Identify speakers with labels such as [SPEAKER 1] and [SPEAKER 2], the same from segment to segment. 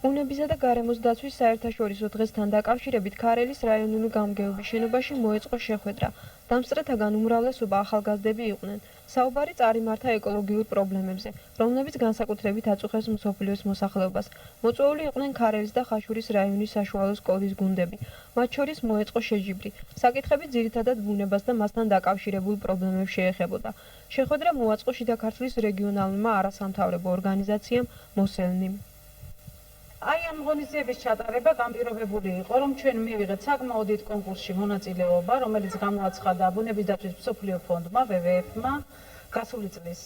[SPEAKER 1] ბუნებისა და გარემოს დაცვის საერთაშორისო დღესთან დაკავშირებით ქარელის რაიონული გამგეობის შენობაში მოეწყო შეხვედრა. დამსწრეთაგან უმრავლესობა ახალგაზრდები იყვნენ. საუბარი წარიმართა ეკოლოგიურ პრობლემებზე, რომლებიც განსაკუთრებით აწუხებს მსოფლიოს მოსახლეობას. მოწვეული იყვნენ ქარელის და ხაშურის რაიონის საშუალო სკოლის გუნდები. მათ შორის მოეწყო შეჯიბრი. საკითხები ძირითადად ბუნებას და მასთან დაკავშირებულ პრობლემებს შეეხებოდა. შეხვედრა მოაწყო შიდა ქართლის რეგიონალურმა არასამთავრობო ორგანიზაციამ მოსელნიმ.
[SPEAKER 2] Ai am ღონისძიების ჩატარება განპირობებული იყო, რომ ჩვენ მივიღეთ საკმაოდ დიდ კონკურსში მონაწილეობა, რომელიც გამოაცხადა ბუნების დაცვის მსოფლიო ფონდმა, WWF-მა, გასული წლის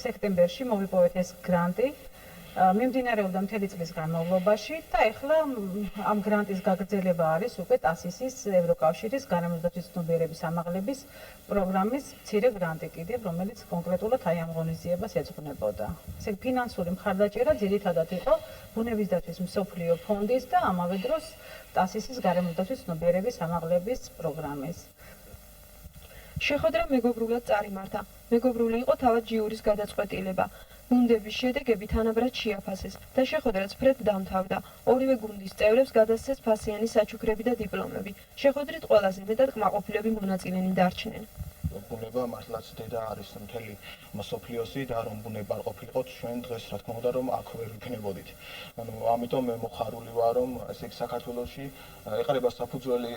[SPEAKER 2] სექტემბერში მოვიპოვეთ ეს გრანტი. მიმდინარეობდა მთელი წლის განმავლობაში და ეხლა ამ გრანტის გაგრძელება არის უკვე TASIS-ის ევროკავშირის გარემოს დაცვის ცნობიერების ამაღლების პროგრამის მცირე გრანტი კიდევ, რომელიც კონკრეტულად აი ამ ღონისძიებას ეძღვნებოდა. ესე ფინანსური მხარდაჭერა ძირითადად იყო ბუნების დაცვის მსოფლიო ფონდის და ამავე დროს TASIS-ის გარემოს დაცვის ცნობიერების ამაღლების პროგრამის.
[SPEAKER 1] შეხვედრა მეგობრულად წარიმართა. მეგობრული იყო თავად ჯიურის გადაწყვეტილება. გუნდების შედეგები თანაბრად შეაფასეს და შეხვედრაც ფრედ დამთავრდა. ორივე გუნდის წევრებს გადასცეს ფასიანი საჩუქრები და დიპლომები. შეხვედრით ყველაზე მეტად კმაყოფილები მონაწილენი დარჩნენ.
[SPEAKER 3] ბუნება მართლაც დედა არის მთელი მსოფლიოსი და რომ ბუნება არ ყოფილიყო ჩვენ დღეს რა თქმა უნდა რომ აქ ვერ ვიქნებოდით. ანუ ამიტომ მე მოხარული ვარ რომ ესე იგი საქართველოში ეყარება საფუძველი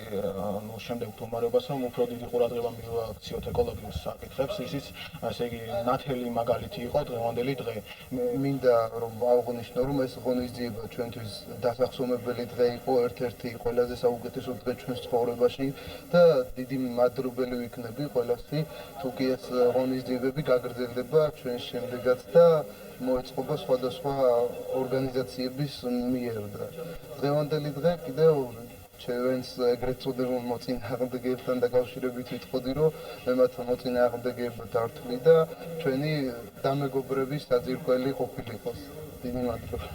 [SPEAKER 3] შემდეგ მდგომარეობას რომ უფრო დიდი ყურადღება მივაქციოთ ეკოლოგიურ საკითხებს. ისიც ესე იგი ნათელი მაგალითი იყო დღევანდელი დღე.
[SPEAKER 4] მინდა რომ აღვნიშნო რომ ეს ღონისძიება ჩვენთვის დასახსოვრებელი დღე იყო, ერთ-ერთი ყველაზე საუკეთესო დღე ჩვენს ცხოვრებაში და დიდი მადლობელი ვიქნები ყველას თუ კი ეს ღონისძიებები გაგრძელდება ჩვენ შემდეგაც და მოეწყობა სხვადასხვა ორგანიზაციების მიერ და დღევანდელი დღე კიდევ ჩვენს ეგრეთ წოდებულ მოწინააღმდეგეებთან დაკავშირებით ვიტყოდი რომ მე მათ მოწინააღმდეგეებად დართვი და ჩვენი დამეგობრების საძირკველი ყოფილიყოს. დიდი მადლობა.